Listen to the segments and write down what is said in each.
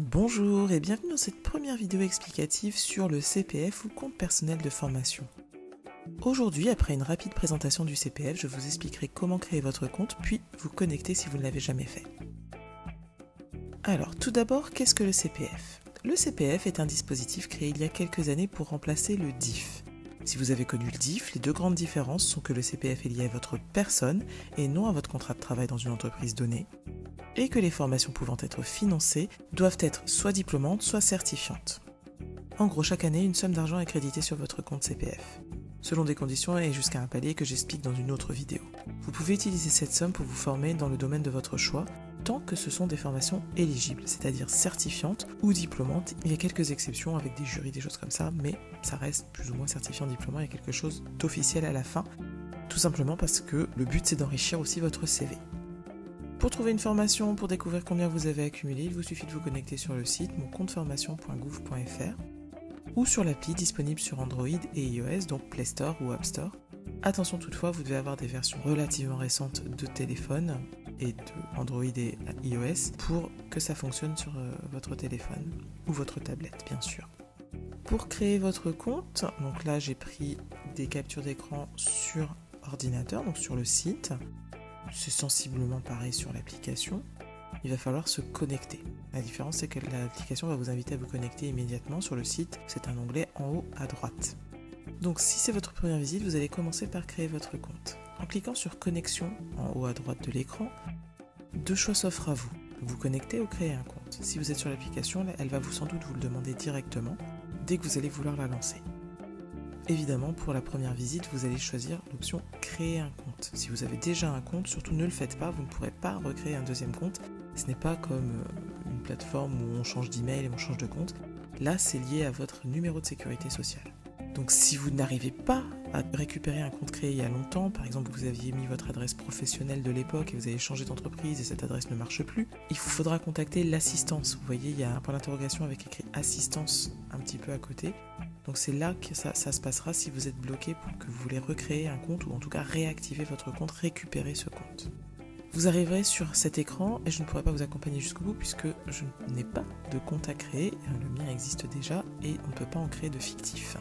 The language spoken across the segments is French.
Bonjour et bienvenue dans cette première vidéo explicative sur le CPF ou compte personnel de formation. Aujourd'hui, après une rapide présentation du CPF, je vous expliquerai comment créer votre compte puis vous connecter si vous ne l'avez jamais fait. Alors, tout d'abord, qu'est-ce que le CPF ? Le CPF est un dispositif créé il y a quelques années pour remplacer le DIF. Si vous avez connu le DIF, les deux grandes différences sont que le CPF est lié à votre personne et non à votre contrat de travail dans une entreprise donnée, et que les formations pouvant être financées doivent être soit diplômantes, soit certifiantes. En gros, chaque année, une somme d'argent est créditée sur votre compte CPF, selon des conditions et jusqu'à un palier que j'explique dans une autre vidéo. Vous pouvez utiliser cette somme pour vous former dans le domaine de votre choix, tant que ce sont des formations éligibles, c'est-à-dire certifiantes ou diplômantes. Il y a quelques exceptions avec des jurys, des choses comme ça, mais ça reste plus ou moins certifiant, diplômant, il y a quelque chose d'officiel à la fin, tout simplement parce que le but c'est d'enrichir aussi votre CV. Pour trouver une formation, pour découvrir combien vous avez accumulé, il vous suffit de vous connecter sur le site moncompteformation.gouv.fr ou sur l'appli disponible sur Android et iOS, donc Play Store ou App Store. Attention toutefois, vous devez avoir des versions relativement récentes de téléphone et de Android et iOS pour que ça fonctionne sur votre téléphone ou votre tablette, bien sûr. Pour créer votre compte, donc là j'ai pris des captures d'écran sur ordinateur, donc sur le site. C'est sensiblement pareil sur l'application. Il va falloir se connecter. La différence, c'est que l'application va vous inviter à vous connecter immédiatement. Sur le site, c'est un onglet en haut à droite. Donc si c'est votre première visite, vous allez commencer par créer votre compte. En cliquant sur Connexion en haut à droite de l'écran, deux choix s'offrent à vous. Vous connecter ou créer un compte. Si vous êtes sur l'application, elle va sans doute vous le demander directement dès que vous allez vouloir la lancer. Évidemment, pour la première visite, vous allez choisir l'option « Créer un compte ». Si vous avez déjà un compte, surtout ne le faites pas, vous ne pourrez pas recréer un deuxième compte. Ce n'est pas comme une plateforme où on change d'email et on change de compte. Là, c'est lié à votre numéro de sécurité sociale. Donc si vous n'arrivez pas à récupérer un compte créé il y a longtemps, par exemple vous aviez mis votre adresse professionnelle de l'époque et vous avez changé d'entreprise et cette adresse ne marche plus, il vous faudra contacter l'assistance. Vous voyez, il y a un point d'interrogation avec écrit « Assistance » un petit peu à côté. Donc c'est là que ça se passera si vous êtes bloqué pour que vous voulez recréer un compte ou en tout cas réactiver votre compte, récupérer ce compte. Vous arriverez sur cet écran et je ne pourrai pas vous accompagner jusqu'au bout puisque je n'ai pas de compte à créer, le mien existe déjà et on ne peut pas en créer de fictif.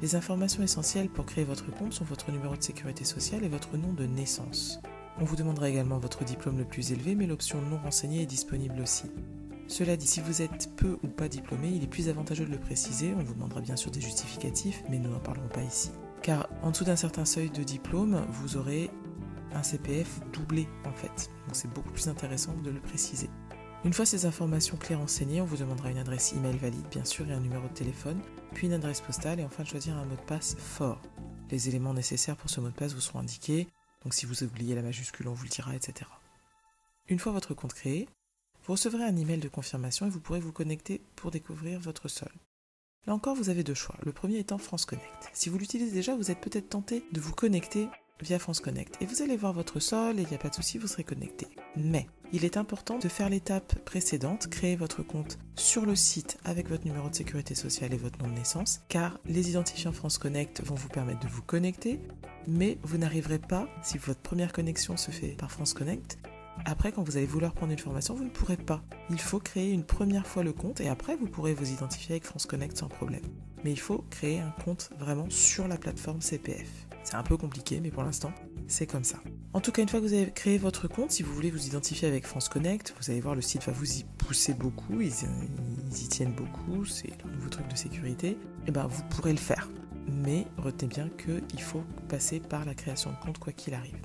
Les informations essentielles pour créer votre compte sont votre numéro de sécurité sociale et votre nom de naissance. On vous demandera également votre diplôme le plus élevé, mais l'option non renseignée est disponible aussi. Cela dit, si vous êtes peu ou pas diplômé, il est plus avantageux de le préciser. On vous demandera bien sûr des justificatifs, mais nous n'en parlerons pas ici. Car en dessous d'un certain seuil de diplôme, vous aurez un CPF doublé en fait. Donc c'est beaucoup plus intéressant de le préciser. Une fois ces informations claires renseignées, on vous demandera une adresse email valide bien sûr et un numéro de téléphone, puis une adresse postale et enfin de choisir un mot de passe fort. Les éléments nécessaires pour ce mot de passe vous seront indiqués, donc si vous oubliez la majuscule on vous le dira, etc. Une fois votre compte créé, vous recevrez un email de confirmation et vous pourrez vous connecter pour découvrir votre solde. Là encore, vous avez deux choix. Le premier étant France Connect. Si vous l'utilisez déjà, vous êtes peut-être tenté de vous connecter via France Connect. Et vous allez voir votre solde et il n'y a pas de souci, vous serez connecté. Mais il est important de faire l'étape précédente, créer votre compte sur le site avec votre numéro de sécurité sociale et votre nom de naissance, car les identifiants France Connect vont vous permettre de vous connecter, mais vous n'arriverez pas, si votre première connexion se fait par France Connect, après, quand vous allez vouloir prendre une formation, vous ne pourrez pas. Il faut créer une première fois le compte et après, vous pourrez vous identifier avec France Connect sans problème. Mais il faut créer un compte vraiment sur la plateforme CPF. C'est un peu compliqué, mais pour l'instant, c'est comme ça. En tout cas, une fois que vous avez créé votre compte, si vous voulez vous identifier avec France Connect, vous allez voir, le site va vous y pousser beaucoup, ils y tiennent beaucoup, c'est le nouveau truc de sécurité. Et ben, vous pourrez le faire. Mais retenez bien qu'il faut passer par la création de compte quoi qu'il arrive.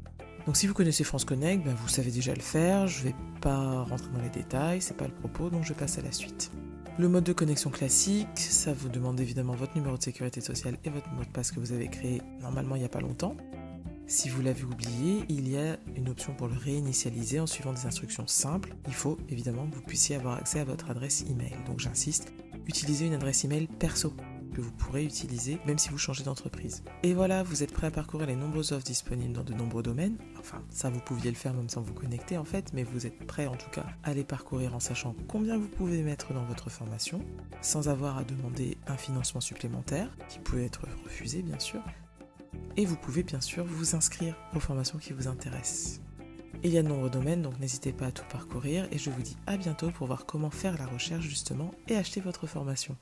Donc si vous connaissez France Connect, vous savez déjà le faire, je ne vais pas rentrer dans les détails, c'est pas le propos, donc je passe à la suite. Le mode de connexion classique, ça vous demande évidemment votre numéro de sécurité sociale et votre mot de passe que vous avez créé normalement il n'y a pas longtemps. Si vous l'avez oublié, il y a une option pour le réinitialiser en suivant des instructions simples. Il faut évidemment que vous puissiez avoir accès à votre adresse email. Donc j'insiste, utilisez une adresse email perso que vous pourrez utiliser même si vous changez d'entreprise. Et voilà, vous êtes prêt à parcourir les nombreuses offres disponibles dans de nombreux domaines. Enfin, ça vous pouviez le faire même sans vous connecter en fait, mais vous êtes prêt en tout cas à les parcourir en sachant combien vous pouvez mettre dans votre formation, sans avoir à demander un financement supplémentaire, qui peut être refusé bien sûr. Et vous pouvez bien sûr vous inscrire aux formations qui vous intéressent. Il y a de nombreux domaines, donc n'hésitez pas à tout parcourir et je vous dis à bientôt pour voir comment faire la recherche justement et acheter votre formation.